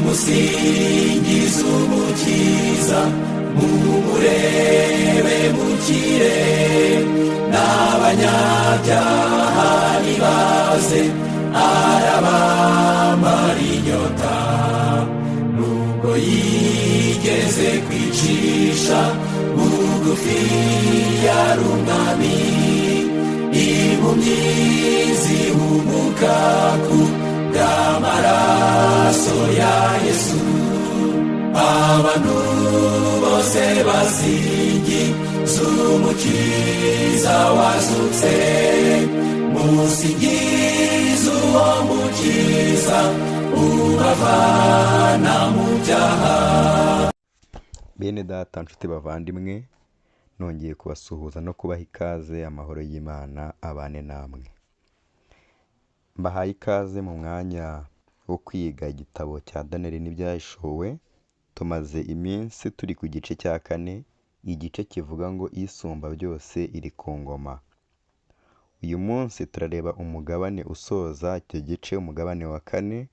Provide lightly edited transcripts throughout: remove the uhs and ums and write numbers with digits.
nimusingize umukiza mumurebe mukire n'abanyabyaha nibaze arabamara inyota nubwo yigeze kwicisha bugufi yari umwami impumyi zihumuka ku bw'amaraso ya Yesu abantu bose basingiza umukiza wazutse musingize uwo mukiza ubavana mu byaha. Bene data nshuti bavandimwe, nongeye kubasuhuza no kubaha ikaze. Amahoro y'Imana abane namwe. Mbahaye ikaze mu mwanya wo kwiga igitabo cya Daniyeli n'ibyahishuwe. Tumaze iminsi turi ku gice cya 4, igice kivuga ngo isumba byose iri ku ngoma. Uyu munsi turareba umugabane usoza icyo gice, umugabane wa 4.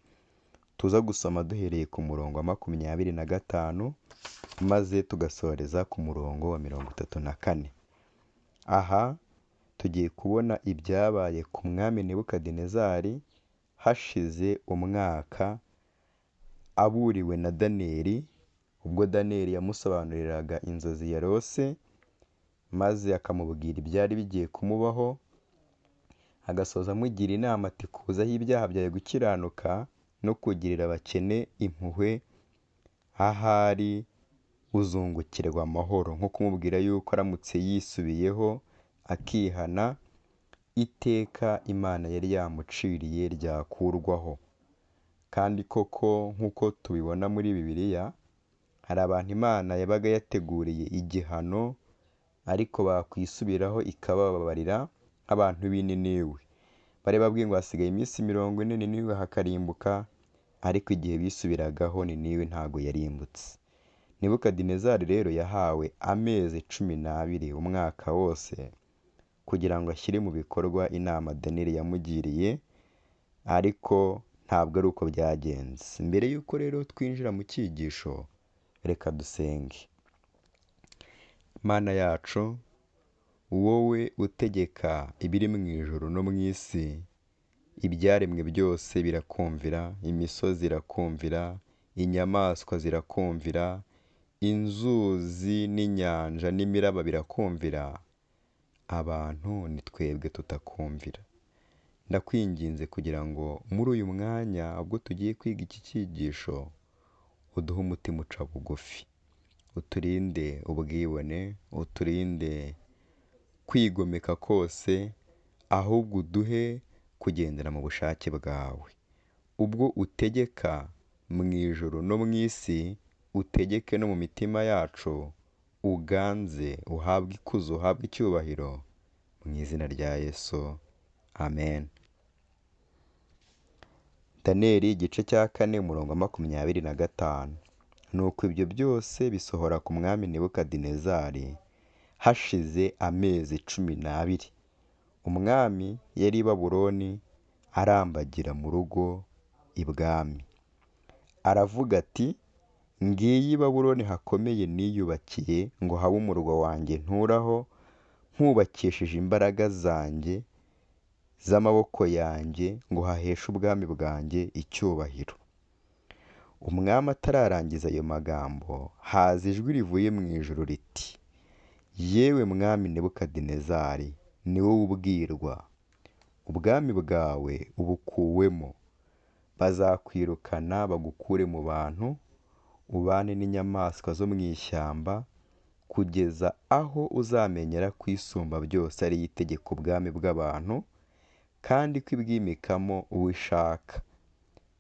Tuza gusoma duhereye ku murongo wa 25 maze tugasoreza ku murongo wa 34. Aha tugiye kubona ibyabaye ku mwami Nebukadinezari hashize umwaka aburiwe na Daniyeli, ubwo Daniyeli yamusobanuriraga inzozi yarose maze akamubwira ibyari bigiye kumubaho, agasoza amugira inama ati kuzaho ibyaha byawe gukiranuka no kugirira abakene impuhwe, ahari uzungukirwa amahoro, nko kumubwira yuko aramutse yisubiyeho akihana iteka Imana yari yamuciriye ryakurwaho. Kandi koko nk'uko tubibona muri Bibiliya, hari abantu Imana yabaga yateguriye igihano ariko bakwisubiraho ikabababarira, nk'abantu b'i Niniwe. Bari babwiye ngo hasigaye iminsi 40 Niniwe hakarimbuka, ariko igihe bisubiragaho Niniwe ntago yarimbutse. Nebukadinezari rero yahawe amezi 12 umwaka wose kugira ngo ashyire mu bikorwa inama Daniyeli yamugiriye, ariko ntabwo ari uko byagenze. Mbere y'uko rero twinjira mu cyigisho, reka dusenge. Mana yacu, wowe utegeka ibiri mu ijuru no mu isi, ibyaremwe byose birakumvira, imisozi irakumvira, inyamaswa zirakumvira, inzuzi n'inyanja n'imiraba birakumvira, abantu ni twebwe tutakumvira. Ndakwinginze kugira ngo muri uyu mwanya ubwo tugiye kwiga iki cyigisho, uduhe umutima uca bugufi, uturinde ubwibone, uturinde kwigomeka kose, ahubwo uduhe kugendera mu bushake bwawe. Ubwo utegeka mu ijuru no mu isi, utegeke no mu mitima yacu, uganze, uhabwe ikuzo, uhabwe icyubahiro, mu izina rya Yesu, amen. Daniyeli igice cya 4 umurongo wa 25. Nuko ibyo byose bisohora ku mwami Nebukadinezari hashize amezi 12. Umwami yari i Babuloni arambagira mu rugo ibwami. Aravuga ati, ngiyi Babuloni hakomeye niyubakiye ngo habe umurwa wanjye nturaho, nkubakishije imbaraga zanjye z'amaboko yanjye, ngo haheshe ubwami bwanjye icyubahiro. Umwami atararangiza ayo magambo, haza ijwi rivuye mu ijuru riti, yewe mwami Nebukadinezari, ni wowe ubwirwa, ubwami bwawe ubukuwemo, bazakwirukana bagukure mu bantu, ubane n'inyamaswa zo mu ishyamba, kugeza aho uzamenyera ko isumba byose ari itegeka ubwami bw'abantu, kandi ko ibwimikamo uwo ishaka.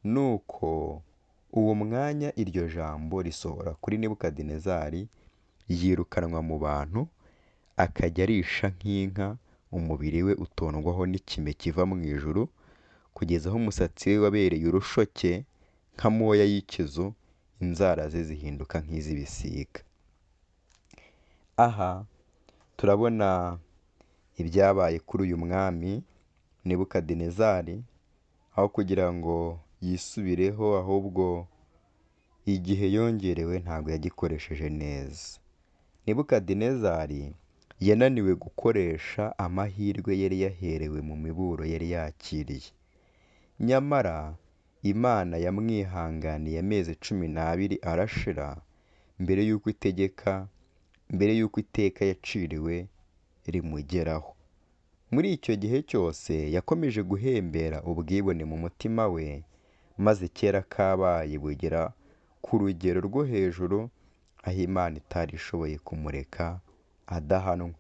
Nuko uwo mwanya iryo jambo risohora kuri Nebukadinezari, yirukanwa mu bantu, akajya arisha nk'inka, umubiri we utondwaho n'ikime kiva mu ijuru, kugeza aho umusatsi we wabereye urushoke nk'amoya y'ikizu, inzara ze zihinduka nk'iz'ibisiga. Aha turabona ibyabaye kuri uyu mwami Nebukadinezari, aho kugira ngo yisubireho ahubwo igihe yongerewe ntabwo yagikoresheje neza. Nebukadinezari yananiwe gukoresha amahirwe yari yaherewe mu miburo yari yakiriye. Nyamara Imana yamwihanganiye amezi 12 arashira mbere y'uko iteka yaciriwe rimugeraho. Muri icyo gihe cyose yakomeje guhembera ubwibone mu mutima we, maze kera kabaye bugera ku rugero rwo hejuru aho Imana itari ishoboye kumureka adahanwe.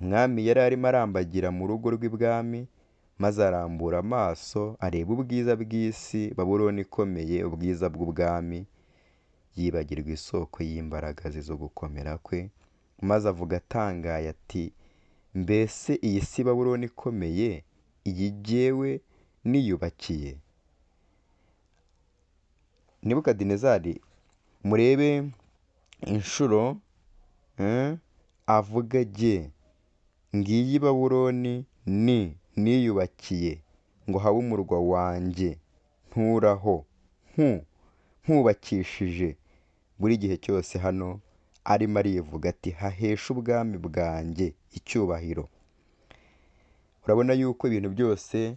Umwami yari arimo arambagira mu rugo rw'ibwami, maze arambura amaso areba ubwiza bw'isi, Babuloni ikomeye, ubwiza bw'ubwami, yibagirwa isoko y'imbaraga ze zo gukomera kwe, maze avuga atangaye ati, mbese iyi si Babuloni ikomeye, iyi jyewe niyubakiye? Nebukadinezari murebe inshuro avuga jye, ngiyi Babuloni niyubakiye ngo habe umurwa wanjye nturaho, nkubakishije. Buri gihe cyose hano arimo arivuga ati, hahesha ubwami bwanjye icyubahiro. Urabona yuko ibintu byose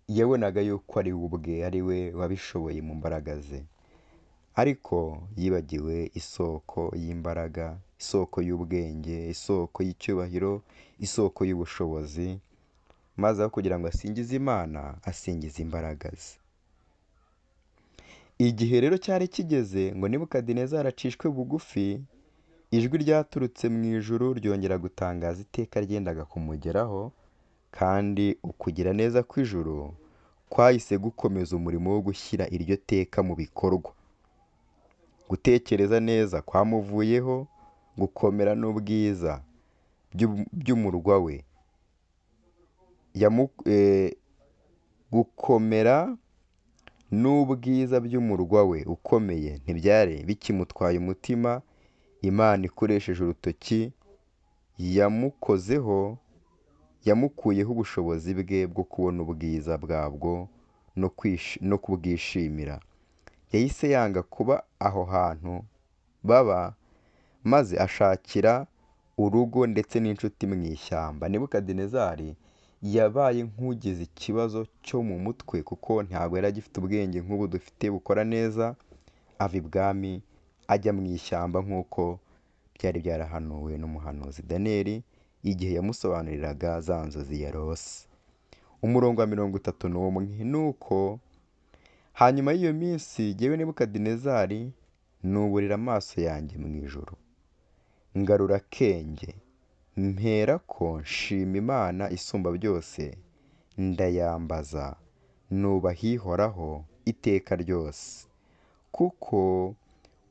yabonaga yuko ari we ubwe, ari we wabishoboye mu mbaraga ze, ariko yibagiwe isoko y'imbaraga, isoko y'ubwenge, isoko y'icyubahiro, isoko y'ubushobozi, maze aho kugira ngo asingize Imana, asingiza imbaraga ze. Igihe rero cyari kigeze ngo Nebukadinezari acishwe bugufi, ijwi ryaturutse mu ijuru ryongera gutangaza iteka ryendaga kumugeraho, kandi ukugira neza kw'ijuru kwahise gukomeza umurimo wo gushyira iryo teka mu bikorwa. Gutekereza neza kwamuvuyeho, gukomera n'ubwiza by'umurwa we gukomera n'ubwiza by'umurwa we ukomeye ntibyari bikimutwaye umutima. Imana ikoresheje urutoki yamukozeho, yamukuyeho ubushobozi bwe bwo kubona ubwiza bwabwo no kubwishimira. Yahise yanga kuba aho hantu baba, maze ashakira urugo ndetse n'inshuti mu ishyamba. Nebukadinezari yabaye nk'ugize ikibazo cyo mu mutwe, kuko ntabwo yari agifite ubwenge nk'ubu dufite bukora neza. Ava ibwami ajya mu ishyamba nk'uko byari byarahanuwe n'umuhanuzi Daniyeli igihe yamusobanuriraga za nzozi yarose. Umurongo wa 31, nuko hanyuma y'iyo minsi jyewe Nebukadinezari nuburira amaso yanjye mu ijuru, ngarura akenge, mperako nshima Imana isumba byose, ndayambaza, nubaha ihoraho iteka ryose, kuko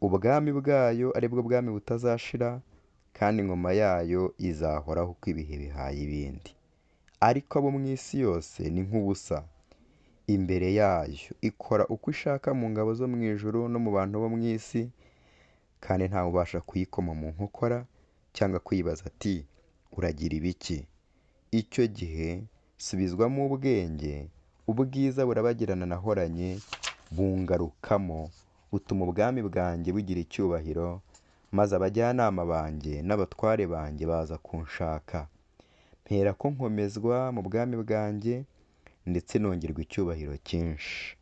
ubwami bwayo ari bwo bwami butazashira, kandi ingoma yayo izahoraho uko ibihe bihaye ibindi. Ariko abo mu isi yose ni nk'ubusa imbere yayo, ikora uko ishaka mu ngabo zo mu ijuru no mu bantu bo mu isi, kandi ntawe ubasha kuyikoma mu nkokora cyangwa kuyibaza ati, uragira ibiki? Icyo gihe subizwamo ubwenge, ubwiza burabagirana nahoranye bungarukamo, butuma ubwami bwanjye bugira icyubahiro, maze abajyanama banjye n'abatware banjye baza kunshaka. Mperako nkomezwa mu bwami bwanjye, ndetse nongerwa icyubahiro cyinshi.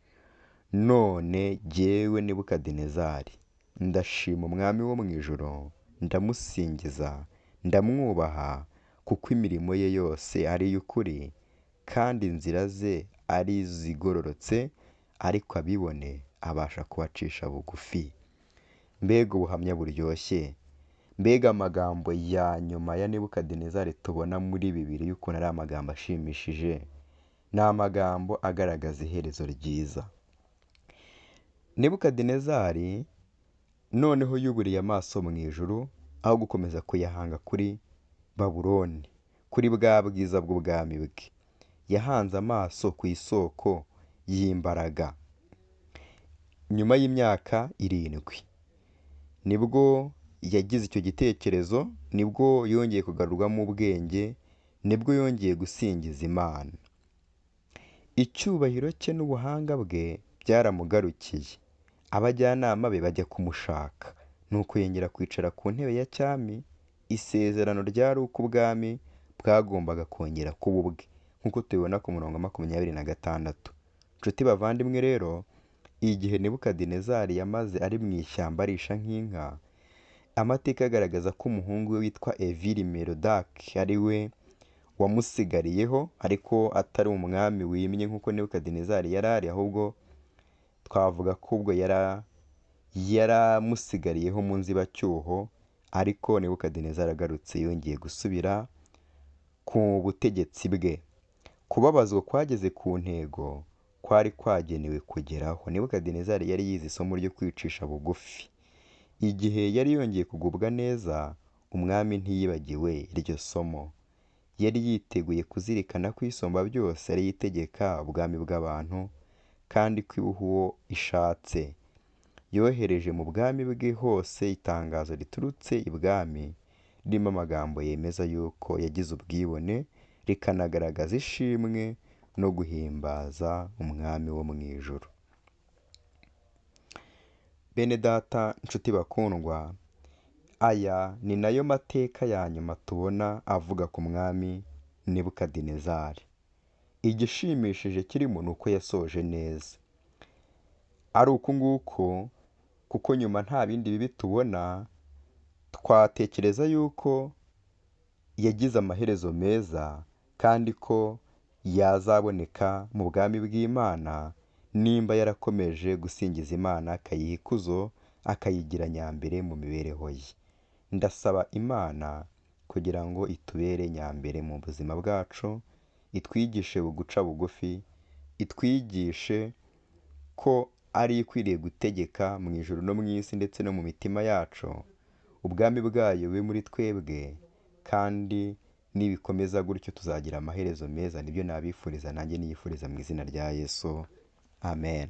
None jyewe Nebukadinezari ndashima umwami wo mu ijuru, ndamusingiza, ndamwubaha, kuko imirimo ye yose ari iy'ukuri, kandi inzira ze ari izigororotse, ariko abibone abasha kubacisha bugufi. Mbega ubuhamya buryoshye! Mbega amagambo ya nyuma ya Nebukadinezari tubona muri Bibiliya y'ukuntu ari amagambo ashimishije. Ni amagambo agaragaza iherezo ryiza. Nebukadinezari noneho yuburiye amaso mu ijuru, aho gukomeza kuyahanga kuri Babuloni, kuri bwa bwiza bw'ubwami bwe. Yahanze amaso ku isoko y'imbaraga. Nyuma y'imyaka 7 nibwo yagize icyo gitekerezo, nibwo yongeye kugarurwamo ubwenge, nibwo yongeye gusingiza Imana. Icyubahiro cye n'ubuhanga bwe byaramugarukiye, abajyanama be bajya kumushaka, nuko yongera kwicara ku ntebe ya cyami. Isezerano ryari uko ubwami bwagombaga kongera kuba ubwe, nk'uko tubibona ku murongo wa 26. Nshuti bavandimwe rero, igihe Nebukadinezari yamaze ari mu ishyamba arisha nk'inka, amateka agaragaza ko umuhungu we witwa Evili Merodaki ari we wamusigariyeho, ariko atari umwami wimye nk'uko Nebukadinezari yari ari, ahubwo twavuga ko ubwo yaramusigariyeho mu nzibacyuho, ariko Nebukadinezari agarutse yongeye gusubira ku butegetsi bwe. Kubabazwa kwageze ku ntego kwari kwagenewe kugeraho. Nebukadinezari yari yize isomo ryo kwicisha bugufi. Igihe yari yongeye kugubwa neza, umwami ntiyibagiwe iryo somo. Yari yiteguye kuzirikana ko isumba byose ari yitegeka ubwami bw'abantu, kandi ko ibuha uwo ishatse. Yohereje mu bwami bwe hose itangazo riturutse ibwami, ririmo amagambo yemeza yuko yagize ubwibone, rikanagaragaza ishimwe no guhimbaza umwami wo mu ijuru. Bene data, nshuti bakundwa, aya ni nayo mateka ya nyuma tubona avuga ku mwami Nebukadinezari. Igishimishije kirimo ni uko yasoje neza. Ari uku nguko, kuko nyuma nta bindi bibi tubona, twatekereza yuko yagize amaherezo meza, kandi ko yazaboneka mu bwami bw'Imana nimba yarakomeje gusingiza Imana, akayiha ikuzo, akayigira nyambere mu mibereho ye. Ndasaba Imana kugira ngo itubere nyambere mu buzima bwacu, itwigishe guca bugufi, itwigishe ko ari ikwiriye gutegeka mu ijuru no mu isi ndetse no mu mitima yacu, ubwami bwayo bube muri twebwe, kandi nibikomeza gutyo tuzagira amaherezo meza. Nibyo nabifuriza, nanjye niyifuriza mu izina rya Yesu. Amen.